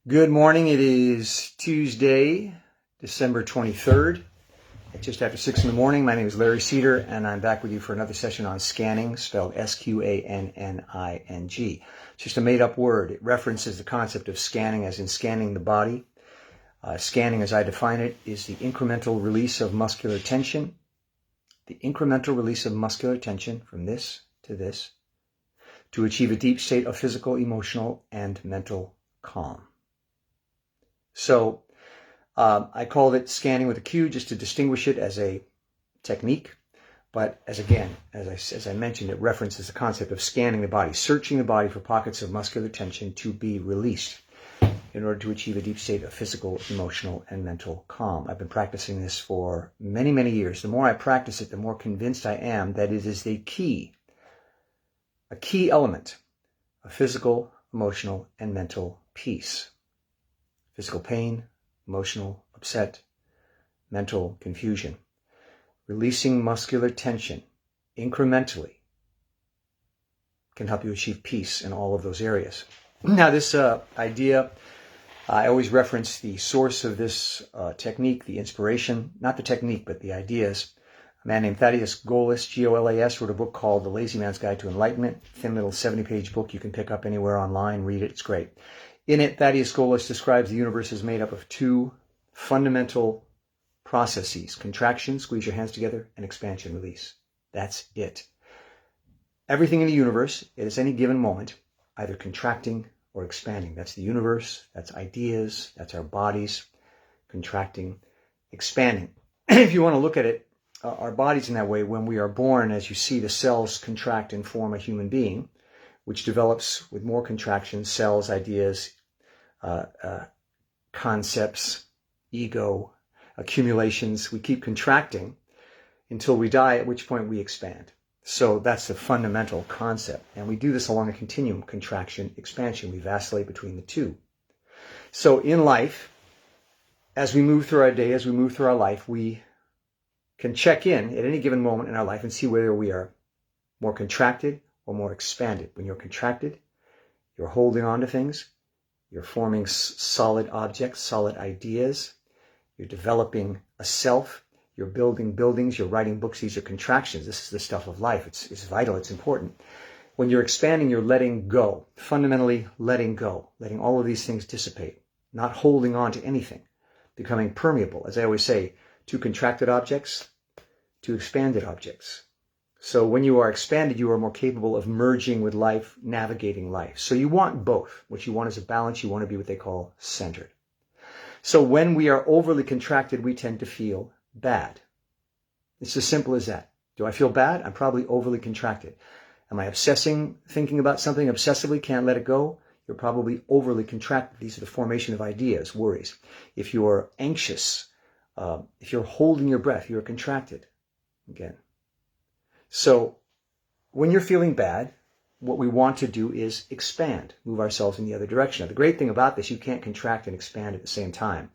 Good morning. It is Tuesday, December 23rd. It's just after 6 in the morning. My name is Larry Cedar, and I'm back with you for another session on scanning, spelled Sqanning. It's just a made-up word. It references the concept of scanning, as in scanning the body. Scanning, as I define it, is the incremental release of muscular tension. The incremental release of muscular tension from this to achieve a deep state of physical, emotional, and mental calm. So I called it scanning with a Q just to distinguish it as a technique. But as I mentioned, it references the concept of scanning the body, searching the body for pockets of muscular tension to be released in order to achieve a deep state of physical, emotional, and mental calm. I've been practicing this for many, many years. The more I practice it, the more convinced I am that it is a key element of physical, emotional, and mental peace. Physical pain, emotional upset, mental confusion. Releasing muscular tension incrementally can help you achieve peace in all of those areas. Now, this idea, I always reference the source of this technique, the inspiration, not the technique, but the ideas. A man named Thaddeus Golas, Golas, wrote a book called The Lazy Man's Guide to Enlightenment. Thin little 70-page book you can pick up anywhere online, read it, it's great. In it, Thaddeus Golas describes the universe as made up of two fundamental processes: contraction, squeeze your hands together, and expansion, release. That's it. Everything in the universe, at any given moment, either contracting or expanding. That's the universe, that's ideas, that's our bodies, contracting, expanding. If you want to look at it, our bodies in that way, when we are born, as you see, the cells contract and form a human being, which develops with more contractions, cells, ideas, concepts, ego, accumulations. We keep contracting until we die, at which point we expand. So that's the fundamental concept. And we do this along a continuum: contraction, expansion. We vacillate between the two. So in life, as we move through our day, as we move through our life, we can check in at any given moment in our life and see whether we are more contracted or more expanded. When you're contracted, you're holding on to things, you're forming solid objects, solid ideas, you're developing a self, you're building buildings, you're writing books. These are contractions. This is the stuff of life. It's vital, it's important. When you're expanding, you're letting go, fundamentally letting go, letting all of these things dissipate, not holding on to anything, becoming permeable. As I always say, two contracted objects, two expanded objects. So when you are expanded, you are more capable of merging with life, navigating life. So you want both. What you want is a balance. You want to be what they call centered. So when we are overly contracted, we tend to feel bad. It's as simple as that. Do I feel bad? I'm probably overly contracted. Am I obsessing, thinking about something obsessively, can't let it go? You're probably overly contracted. These are the formation of ideas, worries. If you're anxious, if you're holding your breath, you're contracted. Again. So when you're feeling bad, what we want to do is expand, move ourselves in the other direction. Now, the great thing about this, you can't contract and expand at the same time.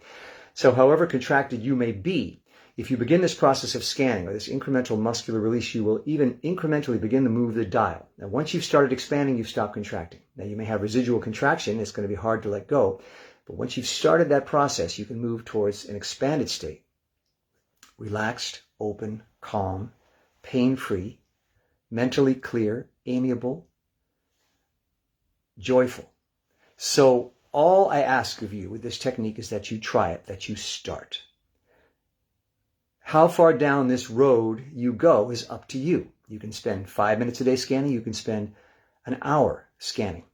So however contracted you may be, if you begin this process of scanning or this incremental muscular release, you will even incrementally begin to move the dial. Now, once you've started expanding, you've stopped contracting. Now, you may have residual contraction. It's going to be hard to let go. But once you've started that process, you can move towards an expanded state. Relaxed, open, calm, pain-free, mentally clear, amiable, joyful. So all I ask of you with this technique is that you try it, that you start. How far down this road you go is up to you. You can spend 5 minutes a day scanning. You can spend an hour scanning.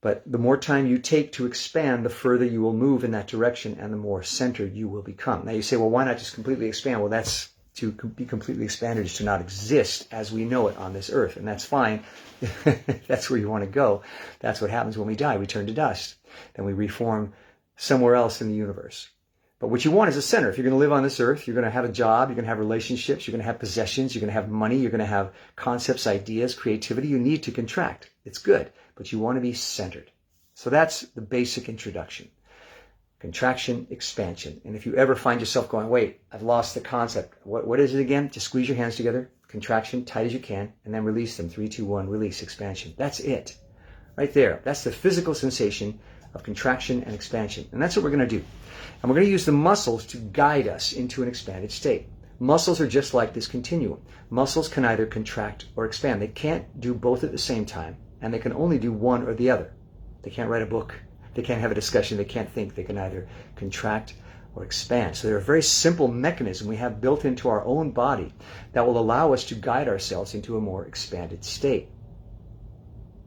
But the more time you take to expand, the further you will move in that direction and the more centered you will become. Now you say, well, why not just completely expand? Well, that's to be completely expanded is to not exist as we know it on this earth. And that's fine. That's where you want to go. That's what happens when we die. We turn to dust. Then we reform somewhere else in the universe. But what you want is a center. If you're going to live on this earth, you're going to have a job, you're going to have relationships, you're going to have possessions, you're going to have money, you're going to have concepts, ideas, creativity. You need to contract. It's good, but you want to be centered. So that's the basic introduction. Contraction, expansion. And if you ever find yourself going, wait, I've lost the concept. What is it again? Just squeeze your hands together, contraction, tight as you can, and then release them. 3, 2, 1, release, expansion. That's it. Right there. That's the physical sensation of contraction and expansion. And that's what we're going to do. And we're going to use the muscles to guide us into an expanded state. Muscles are just like this continuum. Muscles can either contract or expand. They can't do both at the same time, and they can only do one or the other. They can't write a book. They can't have a discussion. They can't think. They can either contract or expand. So they're a very simple mechanism we have built into our own body that will allow us to guide ourselves into a more expanded state.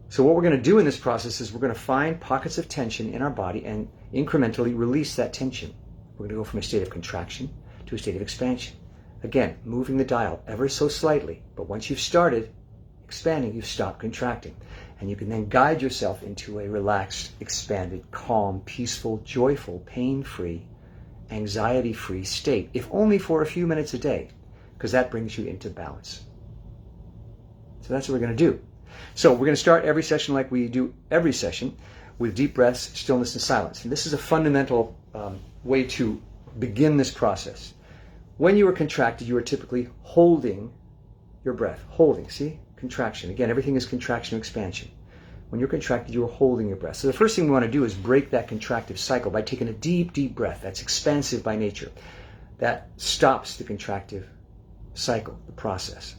So what we're going to do in this process is we're going to find pockets of tension in our body and incrementally release that tension. We're going to go from a state of contraction to a state of expansion. Again, moving the dial ever so slightly, but once you've started expanding, you've stopped contracting. And you can then guide yourself into a relaxed, expanded, calm, peaceful, joyful, pain-free, anxiety-free state, if only for a few minutes a day, because that brings you into balance. So that's what we're going to do. So we're going to start every session like we do every session with deep breaths, stillness, and silence. And this is a fundamental way to begin this process. When you are contracted, you are typically holding your breath. Holding, see? Contraction. Again, everything is contraction and expansion. When you're contracted, you are holding your breath. So the first thing we want to do is break that contractive cycle by taking a deep, deep breath. That's expansive by nature. That stops the contractive cycle, the process.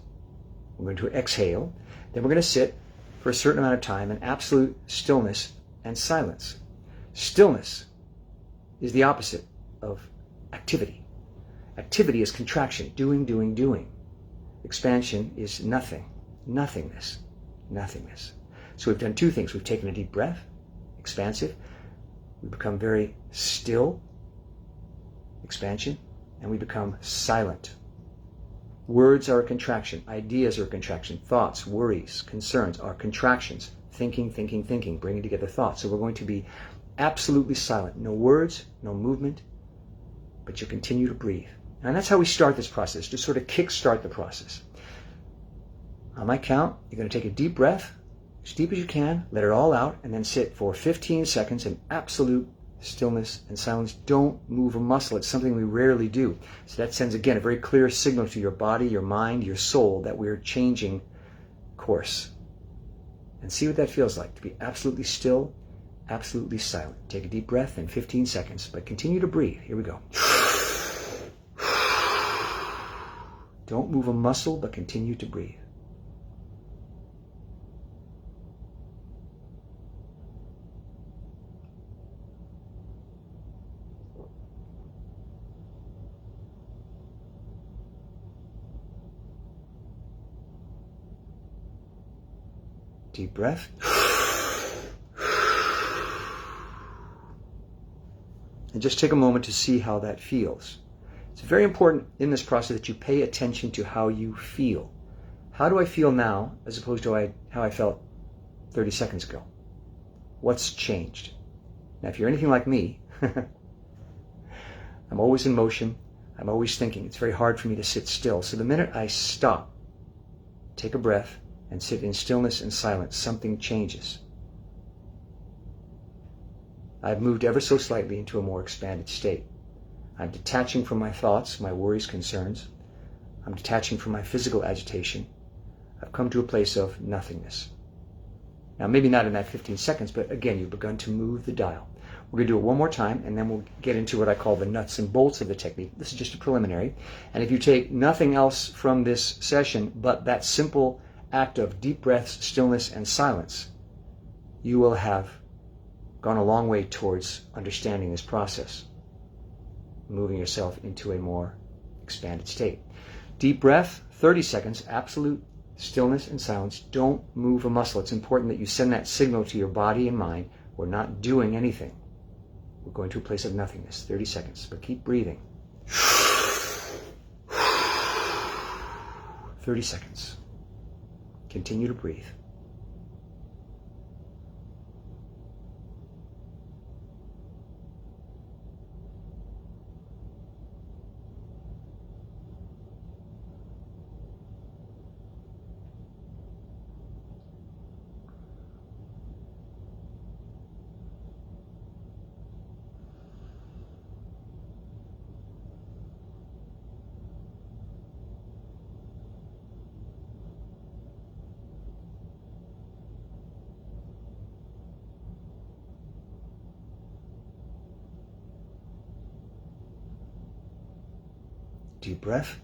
We're going to exhale. Then we're going to sit for a certain amount of time in absolute stillness and silence. Stillness is the opposite of activity. Activity is contraction, doing, doing, doing. Expansion is nothing, nothingness, nothingness. So we've done two things. We've taken a deep breath, expansive. We become very still, expansion, and we become silent. Words are a contraction. Ideas are a contraction. Thoughts, worries, concerns are contractions. Thinking, thinking, thinking, bringing together thoughts. So we're going to be absolutely silent. No words, no movement, but you continue to breathe. And that's how we start this process, to sort of kickstart the process. On my count, you're going to take a deep breath, as deep as you can, let it all out, and then sit for 15 seconds in absolute stillness and silence. Don't move a muscle. It's something we rarely do. So that sends, again, a very clear signal to your body, your mind, your soul that we're changing course. And see what that feels like, to be absolutely still, absolutely silent. Take a deep breath in 15 seconds, but continue to breathe. Here we go. Don't move a muscle, but continue to breathe. Deep breath. And just take a moment to see how that feels. It's very important in this process that you pay attention to how you feel. How do I feel now as opposed to how I felt 30 seconds ago? What's changed? Now, if you're anything like me, I'm always in motion. I'm always thinking. It's very hard for me to sit still. So the minute I stop, take a breath, and sit in stillness and silence, something changes. I've moved ever so slightly into a more expanded state. I'm detaching from my thoughts, my worries, concerns. I'm detaching from my physical agitation. I've come to a place of nothingness. Now, maybe not in that 15 seconds, but again, you've begun to move the dial. We're going to do it one more time, and then we'll get into what I call the nuts and bolts of the technique. This is just a preliminary. And if you take nothing else from this session but that simple act of deep breaths, stillness, and silence, you will have gone a long way towards understanding this process, moving yourself into a more expanded state. Deep breath, 30 seconds, absolute stillness and silence. Don't move a muscle. It's important that you send that signal to your body and mind. We're not doing anything. We're going to a place of nothingness. 30 seconds, but keep breathing. 30 seconds. Continue to breathe. Deep breath.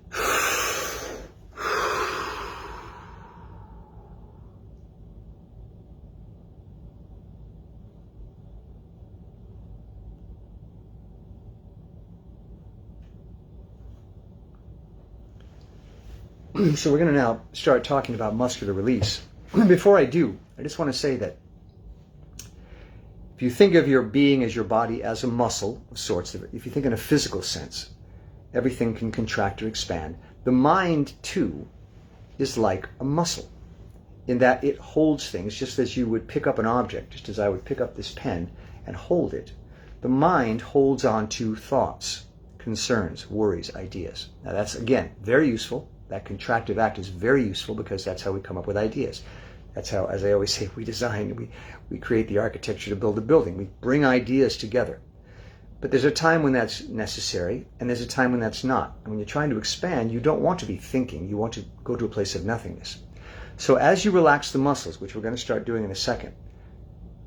So we're going to now start talking about muscular release. Before I do, I just want to say that if you think of your being as your body as a muscle of sorts, if you think in a physical sense, everything can contract or expand. The mind, too, is like a muscle in that it holds things just as you would pick up an object, just as I would pick up this pen and hold it. The mind holds on to thoughts, concerns, worries, ideas. Now that's, again, very useful. That contractive act is very useful because that's how we come up with ideas. That's how, as I always say, we design, we create the architecture to build a building. We bring ideas together. But there's a time when that's necessary, and there's a time when that's not. And when you're trying to expand, you don't want to be thinking. You want to go to a place of nothingness. So as you relax the muscles, which we're going to start doing in a second,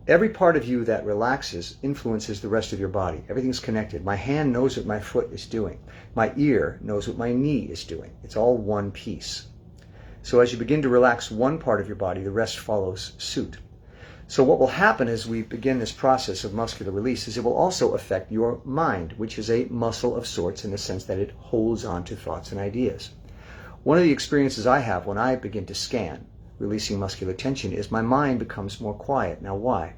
every part of you that relaxes influences the rest of your body. Everything's connected. My hand knows what my foot is doing. My ear knows what my knee is doing. It's all one piece. So as you begin to relax one part of your body, the rest follows suit. So what will happen as we begin this process of muscular release is it will also affect your mind, which is a muscle of sorts in the sense that it holds on to thoughts and ideas. One of the experiences I have when I begin to scan, releasing muscular tension, is my mind becomes more quiet. Now why?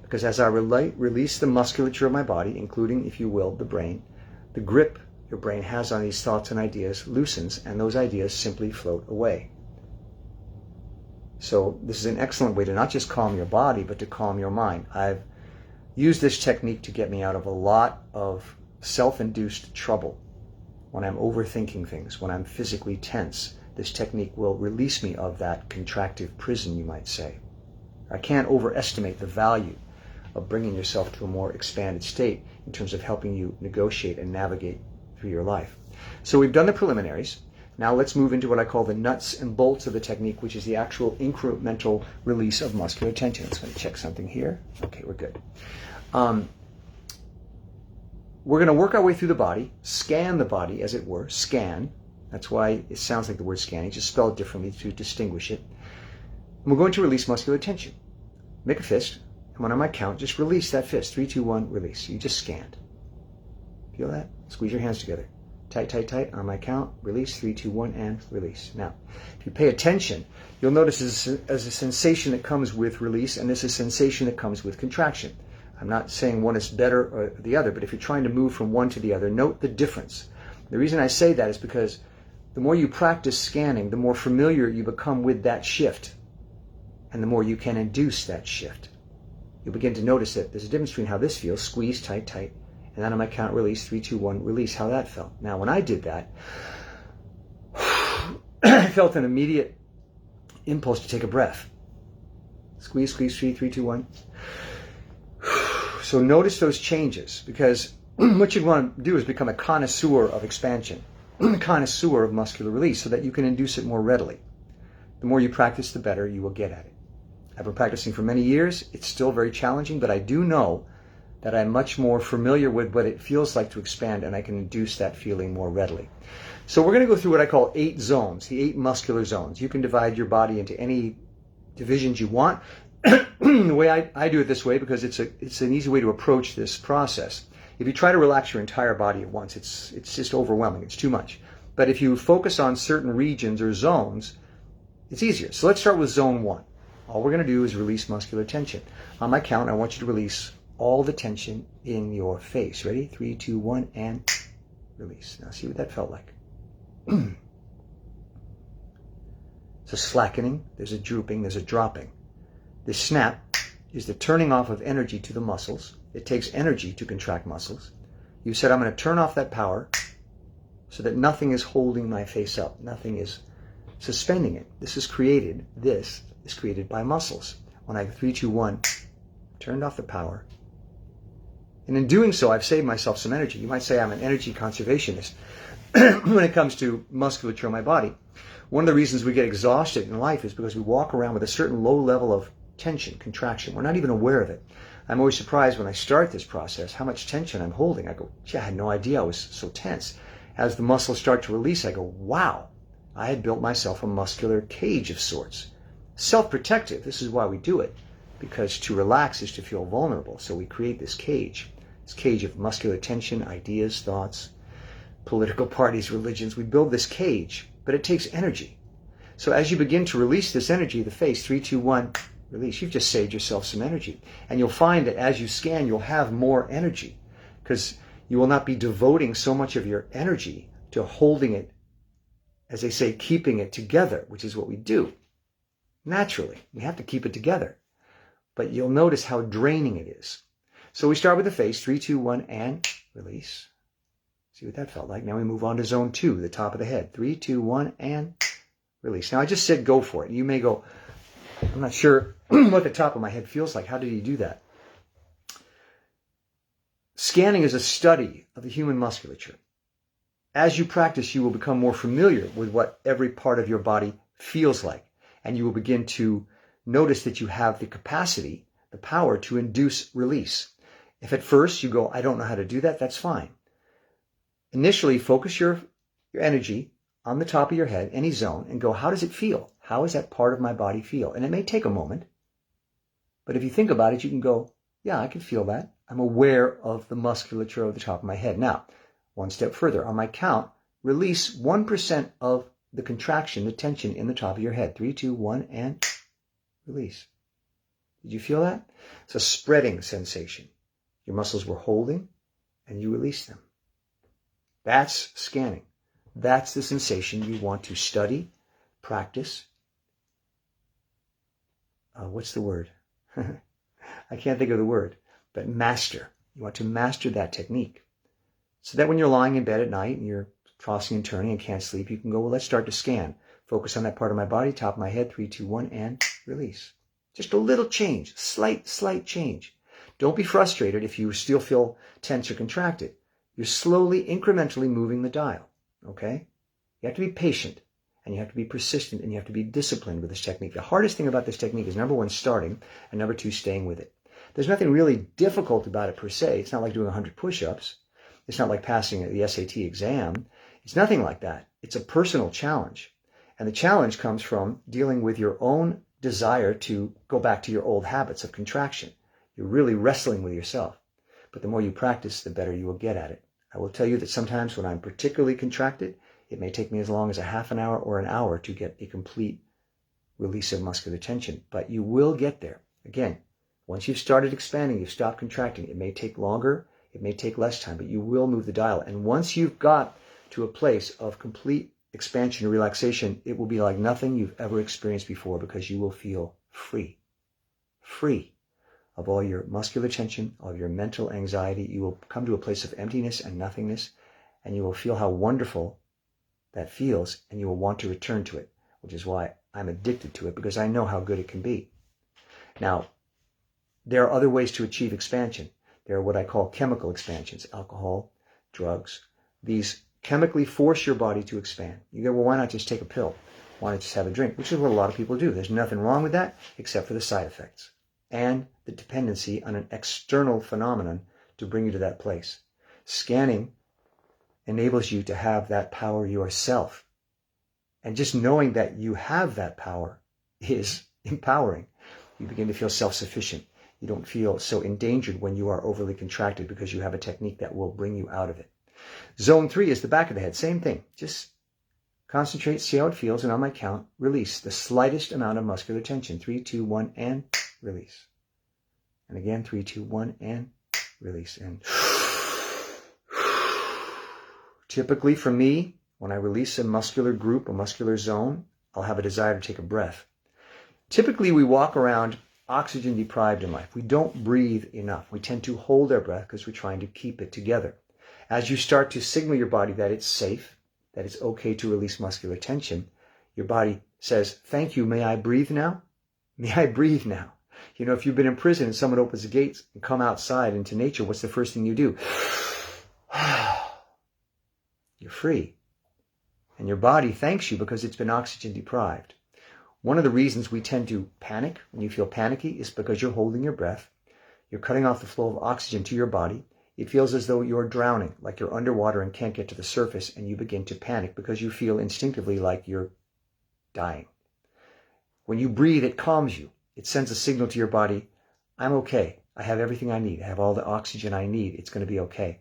Because as I release the musculature of my body, including, if you will, the brain, the grip your brain has on these thoughts and ideas loosens, and those ideas simply float away. So this is an excellent way to not just calm your body, but to calm your mind. I've used this technique to get me out of a lot of self-induced trouble. When I'm overthinking things, when I'm physically tense, this technique will release me of that contractive prison, you might say. I can't overestimate the value of bringing yourself to a more expanded state in terms of helping you negotiate and navigate through your life. So we've done the preliminaries. Now let's move into what I call the nuts and bolts of the technique, which is the actual incremental release of muscular tension. Let's go check something here. Okay, we're good. We're going to work our way through the body, scan the body, as it were, scan. That's why it sounds like the word scanning, just spell it differently to distinguish it. And we're going to release muscular tension. Make a fist, and when on my count, just release that fist. 3, 2, 1, release. You just scanned. Feel that? Squeeze your hands together. Tight, tight, tight. On my count, release. 3, 2, 1, and release. Now, if you pay attention, you'll notice there's a sensation that comes with release, and there's a sensation that comes with contraction. I'm not saying one is better or the other, but if you're trying to move from one to the other, note the difference. The reason I say that is because the more you practice scanning, the more familiar you become with that shift, and the more you can induce that shift. You'll begin to notice that there's a difference between how this feels, squeeze, tight, tight, and then on my count, release, 3, 2, 1, release, how that felt. Now, when I did that, I felt an immediate impulse to take a breath. Squeeze, squeeze, 3, 2, 1. So notice those changes, because what you want to do is become a connoisseur of expansion, a connoisseur of muscular release, so that you can induce it more readily. The more you practice, the better you will get at it. I've been practicing for many years. It's still very challenging, but I do know that I'm much more familiar with what it feels like to expand, and I can induce that feeling more readily. So we're going to go through what I call 8 zones, the 8 muscular zones. You can divide your body into any divisions you want. The way I do it this way, because it's an easy way to approach this process. If you try to relax your entire body at once, it's just overwhelming. It's too much. But if you focus on certain regions or zones, it's easier. So let's start with zone 1. All we're going to do is release muscular tension. On my count, I want you to release all the tension in your face. Ready? 3, 2, 1, and release. Now see what that felt like. It's a slackening, there's a drooping, there's a dropping. This snap is the turning off of energy to the muscles. It takes energy to contract muscles. You said, I'm going to turn off that power so that nothing is holding my face up. Nothing is suspending it. This is created by muscles. When I 3, 2, 1, turned off the power. And in doing so, I've saved myself some energy. You might say I'm an energy conservationist when it comes to musculature in my body. One of the reasons we get exhausted in life is because we walk around with a certain low level of tension, contraction. We're not even aware of it. I'm always surprised when I start this process how much tension I'm holding. I go, gee, I had no idea I was so tense. As the muscles start to release, I go, wow, I had built myself a muscular cage of sorts. Self-protective, this is why we do it, because to relax is to feel vulnerable. So we create this cage of muscular tension, ideas, thoughts, political parties, religions. We build this cage, but it takes energy. So as you begin to release this energy, the face, 3, 2, 1, release. You've just saved yourself some energy. And you'll find that as you scan, you'll have more energy because you will not be devoting so much of your energy to holding it, as they say, keeping it together, which is what we do. Naturally, we have to keep it together. But you'll notice how draining it is. So we start with the face, 3, 2, 1, and release. See what that felt like. Now we move on to zone 2, the top of the head. 3, 2, 1, and release. Now I just said go for it. You may go, I'm not sure what the top of my head feels like. How did he do that? Sqanning is a study of the human musculature. As you practice, you will become more familiar with what every part of your body feels like. And you will begin to notice that you have the capacity, the power to induce release. If at first you go, I don't know how to do that, that's fine. Initially, focus your energy on the top of your head, any zone, and go, how does it feel? How does that part of my body feel? And it may take a moment, but if you think about it, you can go, yeah, I can feel that. I'm aware of the musculature of the top of my head. Now, one step further, on my count, release 1% of the contraction, the tension in the top of your head. 3, 2, 1, and release. Did you feel that? It's a spreading sensation. Your muscles were holding, and you release them. That's sqanning. That's the sensation you want to study, practice. What's the word? I can't think of the word, but master. You want to master that technique. So that when you're lying in bed at night and you're tossing and turning and can't sleep, you can go, well, let's start to scan. Focus on that part of my body, top of my head, 3, 2, 1, and release. Just a little change, slight change. Don't be frustrated if you still feel tense or contracted. You're slowly, incrementally moving the dial, okay? You have to be patient, and you have to be persistent, and you have to be disciplined with this technique. The hardest thing about this technique is, number 1, starting, and number 2, staying with it. There's nothing really difficult about it per se. It's not like doing 100 push-ups. It's not like passing the SAT exam. It's nothing like that. It's a personal challenge. And the challenge comes from dealing with your own desire to go back to your old habits of contraction. You're really wrestling with yourself. But the more you practice, the better you will get at it. I will tell you that sometimes when I'm particularly contracted, it may take me as long as a half an hour or an hour to get a complete release of muscular tension. But you will get there. Again, once you've started expanding, you've stopped contracting. It may take longer, it may take less time, but you will move the dial. And once you've got to a place of complete expansion and relaxation, it will be like nothing you've ever experienced before because you will feel free. Free of all your muscular tension, of your mental anxiety. You will come to a place of emptiness and nothingness, and you will feel how wonderful that feels, and you will want to return to it, which is why I'm addicted to it, because I know how good it can be. Now, there are other ways to achieve expansion. There are what I call chemical expansions, alcohol, drugs. These chemically force your body to expand. You go, well, why not just take a pill? Why not just have a drink? Which is what a lot of people do. There's nothing wrong with that except for the side effects and the dependency on an external phenomenon to bring you to that place. Sqanning enables you to have that power yourself. And just knowing that you have that power is empowering. You begin to feel self-sufficient. You don't feel so endangered when you are overly contracted because you have a technique that will bring you out of it. Zone 3 is the back of the head. Same thing. Just concentrate, see how it feels, and on my count, release the slightest amount of muscular tension. 3, 2, 1, and release. And again, 3, 2, 1, and release. And typically for me, when I release a muscular group, a muscular zone, I'll have a desire to take a breath. Typically, we walk around oxygen deprived in life. We don't breathe enough. We tend to hold our breath because we're trying to keep it together. As you start to signal your body that it's safe, that it's okay to release muscular tension, your body says, thank you, may I breathe now? May I breathe now? You know, if you've been in prison and someone opens the gates and come outside into nature, what's the first thing you do? You're free. And your body thanks you because it's been oxygen deprived. One of the reasons we tend to panic when you feel panicky is because you're holding your breath. You're cutting off the flow of oxygen to your body. It feels as though you're drowning, like you're underwater and can't get to the surface, and you begin to panic because you feel instinctively like you're dying. When you breathe, it calms you. It sends a signal to your body, I'm okay. I have everything I need. I have all the oxygen I need. It's going to be okay.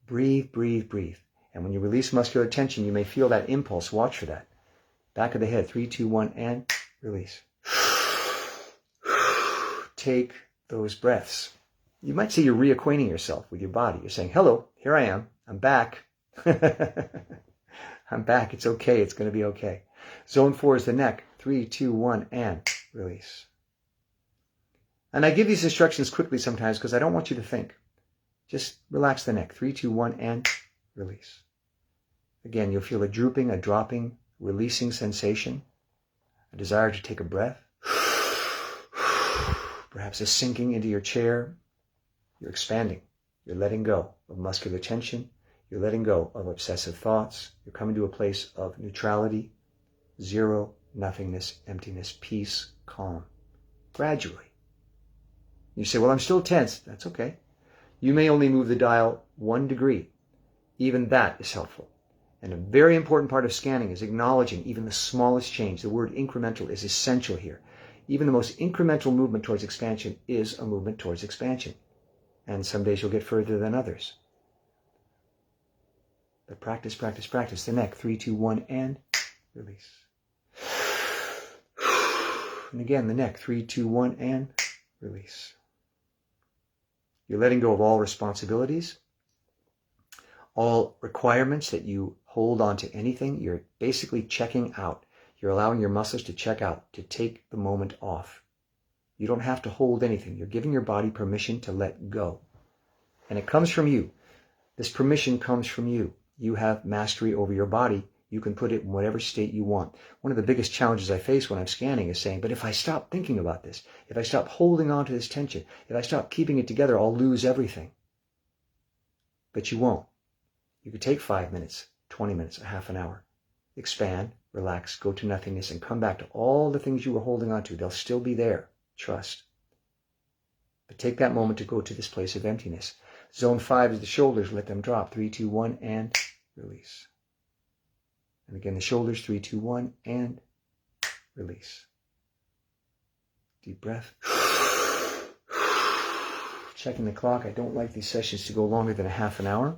Breathe, breathe, breathe. And when you release muscular tension, you may feel that impulse. Watch for that. Back of the head, 3, 2, 1, and release. Take those breaths. You might say you're reacquainting yourself with your body. You're saying, hello, here I am. I'm back. I'm back. It's okay. It's going to be okay. Zone 4 is the neck. 3, 2, 1, and release. And I give these instructions quickly sometimes because I don't want you to think. Just relax the neck. 3, 2, 1, and release. Again, you'll feel a drooping, a dropping, releasing sensation, a desire to take a breath, perhaps a sinking into your chair. You're expanding. You're letting go of muscular tension. You're letting go of obsessive thoughts. You're coming to a place of neutrality, zero, nothingness, emptiness, peace, calm. Gradually. You say, well, I'm still tense. That's okay. You may only move the dial 1 degree. Even that is helpful. And a very important part of scanning is acknowledging even the smallest change. The word incremental is essential here. Even the most incremental movement towards expansion is a movement towards expansion. And some days you'll get further than others. But practice, practice, practice. The neck, 3, 2, 1, and release. And again, the neck, 3, 2, 1, and release. You're letting go of all responsibilities, all requirements that you hold on to anything. You're basically checking out. You're allowing your muscles to check out, to take the moment off. You don't have to hold anything. You're giving your body permission to let go. And it comes from you. This permission comes from you. You have mastery over your body. You can put it in whatever state you want. One of the biggest challenges I face when I'm scanning is saying, but if I stop thinking about this, if I stop holding on to this tension, if I stop keeping it together, I'll lose everything. But you won't. You could take 5 minutes, 20 minutes, a half an hour. Expand, relax, go to nothingness, and come back to all the things you were holding on to. They'll still be there. Trust. But take that moment to go to this place of emptiness. Zone 5 is the shoulders. Let them drop. 3, 2, 1, and release. And again, the shoulders, 3, 2, 1, and release. Deep breath. Checking the clock. I don't like these sessions to go longer than a half an hour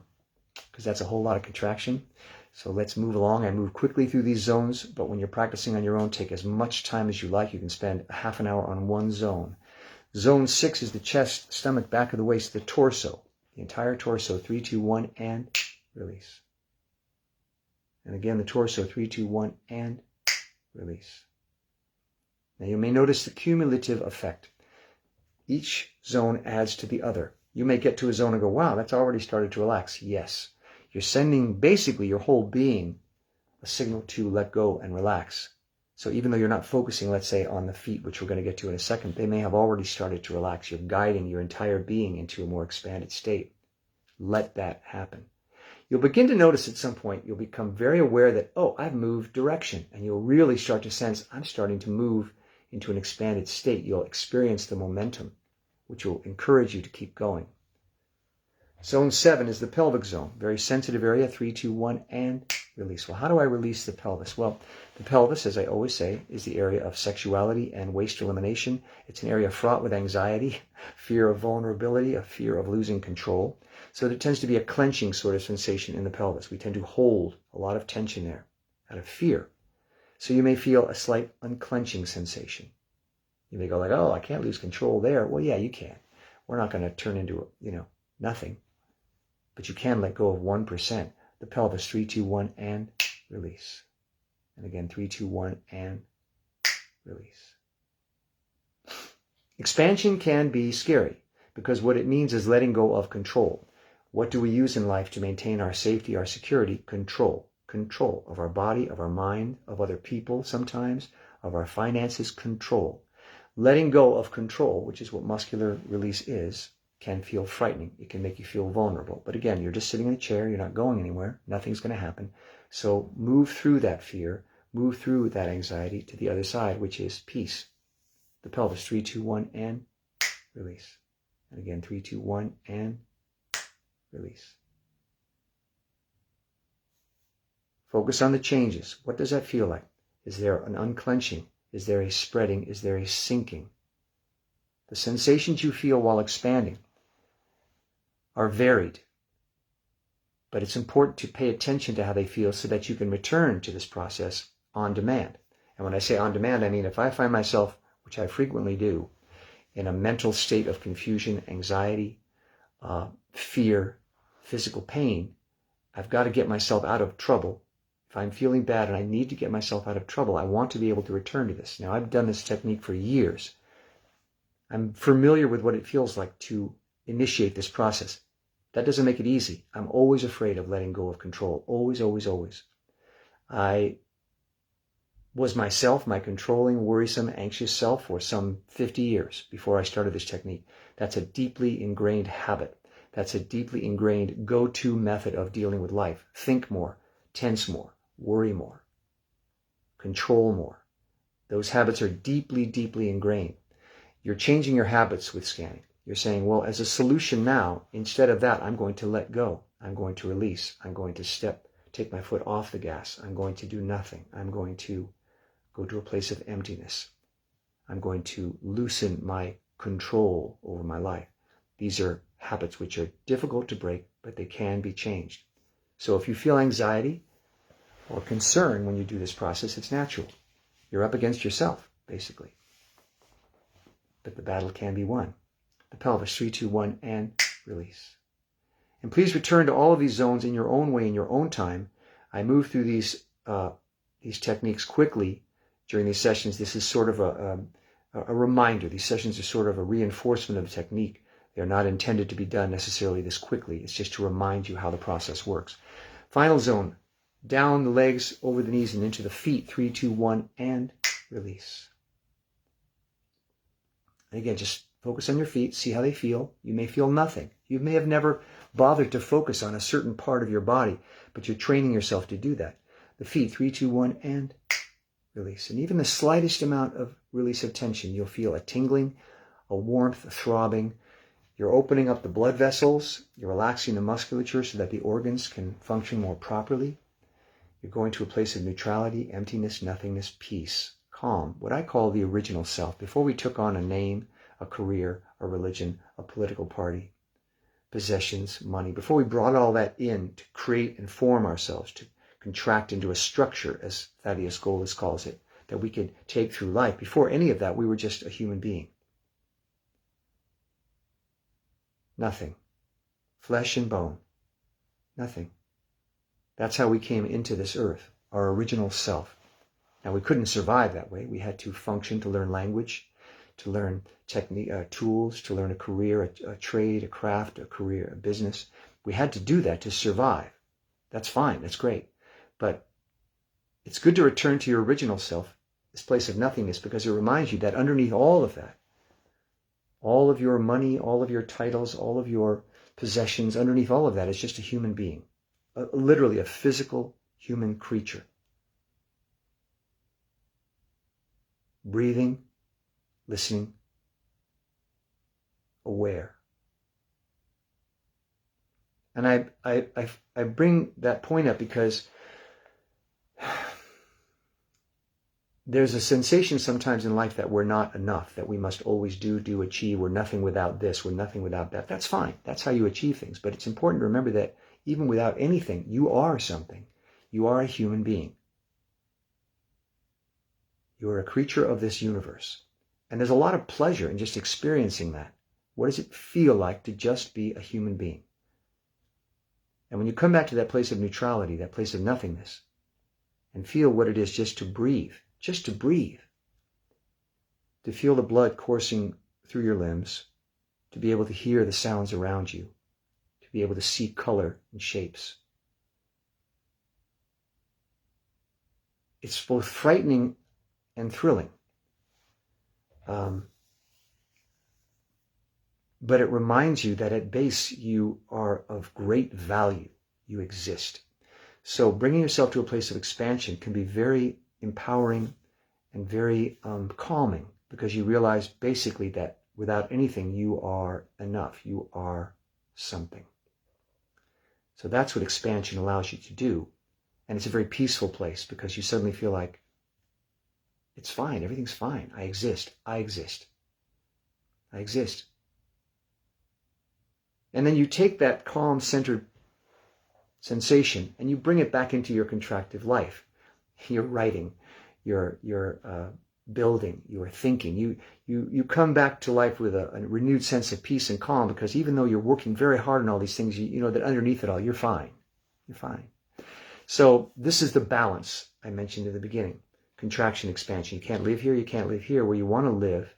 because that's a whole lot of contraction. So let's move along. I move quickly through these zones, but when you're practicing on your own, take as much time as you like. You can spend a half an hour on one zone. Zone 6 is the chest, stomach, back of the waist, the torso. The entire torso, 3, 2, 1, and release. And again, the torso, 3, 2, 1, and release. Now you may notice the cumulative effect. Each zone adds to the other. You may get to a zone and go, wow, that's already started to relax. Yes. You're sending basically your whole being a signal to let go and relax. So even though you're not focusing, let's say, on the feet, which we're going to get to in a second, they may have already started to relax. You're guiding your entire being into a more expanded state. Let that happen. You'll begin to notice at some point, you'll become very aware that, oh, I've moved direction. And you'll really start to sense, I'm starting to move into an expanded state. You'll experience the momentum, which will encourage you to keep going. Zone 7 is the pelvic zone. Very sensitive area, 3, 2, 1, and release. Well, how do I release the pelvis? Well, the pelvis, as I always say, is the area of sexuality and waste elimination. It's an area fraught with anxiety, fear of vulnerability, a fear of losing control. So there tends to be a clenching sort of sensation in the pelvis. We tend to hold a lot of tension there out of fear. So you may feel a slight unclenching sensation. You may go like, oh, I can't lose control there. Well, yeah, you can. We're not going to turn into, nothing. But you can let go of 1%. The pelvis, 3, 2, 1, and release. And again, 3, 2, 1, and release. Expansion can be scary because what it means is letting go of control. What do we use in life to maintain our safety, our security? Control. Control of our body, of our mind, of other people sometimes, of our finances. Control. Letting go of control, which is what muscular release is, can feel frightening. It can make you feel vulnerable. But again, you're just sitting in a chair. You're not going anywhere. Nothing's going to happen. So move through that fear. Move through that anxiety to the other side, which is peace. The pelvis, 3, 2, 1, and release. And again, 3, 2, 1, and release. Focus on the changes. What does that feel like? Is there an unclenching? Is there a spreading? Is there a sinking? The sensations you feel while expanding are varied, but it's important to pay attention to how they feel so that you can return to this process on demand. And when I say on demand, I mean if I find myself, which I frequently do, in a mental state of confusion, anxiety, fear, physical pain, I've got to get myself out of trouble. If I'm feeling bad and I need to get myself out of trouble, I want to be able to return to this. Now, I've done this technique for years. I'm familiar with what it feels like to initiate this process. That doesn't make it easy. I'm always afraid of letting go of control. Always, always, always. I was myself, my controlling, worrisome, anxious self for some 50 years before I started this technique. That's a deeply ingrained habit. That's a deeply ingrained go-to method of dealing with life. Think more, tense more, worry more, control more. Those habits are deeply, deeply ingrained. You're changing your habits with scanning. You're saying, well, as a solution now, instead of that, I'm going to let go. I'm going to release. I'm going to take my foot off the gas. I'm going to do nothing. I'm going to go to a place of emptiness. I'm going to loosen my control over my life. These are habits which are difficult to break, but they can be changed. So if you feel anxiety or concern when you do this process, it's natural. You're up against yourself, basically. But the battle can be won. The pelvis, 3, 2, 1, and release. And please return to all of these zones in your own way, in your own time. I move through these techniques quickly during these sessions. This is sort of a reminder. These sessions are sort of a reinforcement of the technique. They're not intended to be done necessarily this quickly. It's just to remind you how the process works. Final zone, down the legs, over the knees, and into the feet. 3, 2, 1, and release. And again, just focus on your feet, see how they feel. You may feel nothing. You may have never bothered to focus on a certain part of your body, but you're training yourself to do that. The feet, 3, 2, 1, and release. And even the slightest amount of release of tension, you'll feel a tingling, a warmth, a throbbing. You're opening up the blood vessels. You're relaxing the musculature so that the organs can function more properly. You're going to a place of neutrality, emptiness, nothingness, peace, calm. What I call the original self. Before we took on a name, a career, a religion, a political party, possessions, money. Before we brought all that in to create and form ourselves, to contract into a structure, as Thaddeus Goldis calls it, that we could take through life. Before any of that, we were just a human being. Nothing. Flesh and bone. Nothing. That's how we came into this earth, our original self. Now, we couldn't survive that way. We had to function, to learn language, to learn technique, tools, to learn a career, a trade, a craft, a career, a business. We had to do that to survive. That's fine. That's great. But it's good to return to your original self, this place of nothingness, because it reminds you that underneath all of that, all of your money, all of your titles, all of your possessions, underneath all of that is just a human being, literally a physical human creature. Breathing, listening, aware. And I bring that point up because there's a sensation sometimes in life that we're not enough, that we must always do, achieve. We're nothing without this, we're nothing without that. That's fine. That's how you achieve things. But it's important to remember that even without anything, you are something. You are a human being. You are a creature of this universe. And there's a lot of pleasure in just experiencing that. What does it feel like to just be a human being? And when you come back to that place of neutrality, that place of nothingness, and feel what it is just to breathe, to feel the blood coursing through your limbs, to be able to hear the sounds around you, to be able to see color and shapes. It's both frightening and thrilling. But it reminds you that at base you are of great value. You exist. So bringing yourself to a place of expansion can be very empowering and very calming, because you realize basically that without anything you are enough. You are something. So that's what expansion allows you to do. And it's a very peaceful place because you suddenly feel like it's fine. Everything's fine. I exist. I exist. I exist. And then you take that calm, centered sensation and you bring it back into your contractive life. Your writing, your building, your thinking. You come back to life with a renewed sense of peace and calm, because even though you're working very hard on all these things, you know that underneath it all, you're fine. You're fine. So this is the balance I mentioned in the beginning. Contraction, expansion. You can't live here, you can't live here. Where you want to live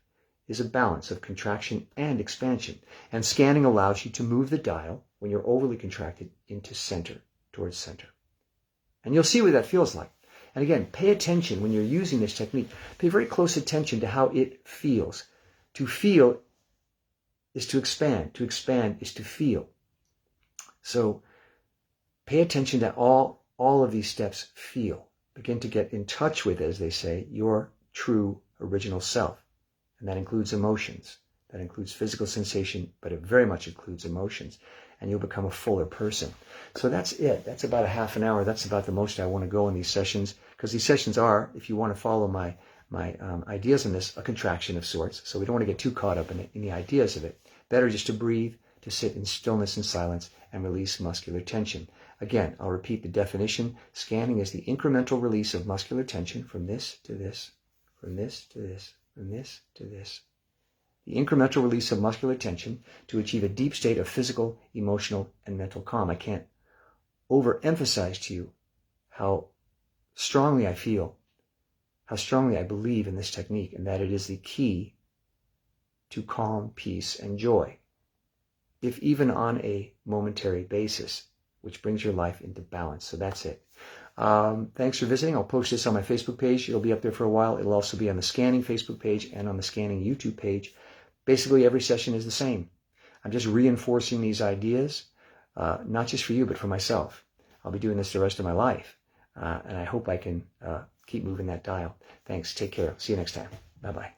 is a balance of contraction and expansion. And scanning allows you to move the dial when you're overly contracted into center, towards center. And you'll see what that feels like. And again, pay attention when you're using this technique. Pay very close attention to how it feels. To feel is to expand. To expand is to feel. So pay attention to all of these steps. Feel. Begin to get in touch with, as they say, your true original self. And that includes emotions. That includes physical sensation, but it very much includes emotions. And you'll become a fuller person. So that's it. That's about a half an hour. That's about the most I want to go in these sessions, because these sessions are, if you want to follow my ideas on this, a contraction of sorts. So we don't want to get too caught up in the ideas of it. Better just to breathe, to sit in stillness and silence and release muscular tension. Again, I'll repeat the definition. Scanning is the incremental release of muscular tension from this to this, from this to this, from this to this. The incremental release of muscular tension to achieve a deep state of physical, emotional, and mental calm. I can't overemphasize to you how strongly I feel, how strongly I believe in this technique, and that it is the key to calm, peace, and joy, if even on a momentary basis, which brings your life into balance. So that's it. Thanks for visiting. I'll post this on my Facebook page. It'll be up there for a while. It'll also be on the Sqanning Facebook page and on the Sqanning YouTube page. Basically, every session is the same. I'm just reinforcing these ideas, not just for you, but for myself. I'll be doing this the rest of my life, and I hope I can keep moving that dial. Thanks. Take care. See you next time. Bye-bye.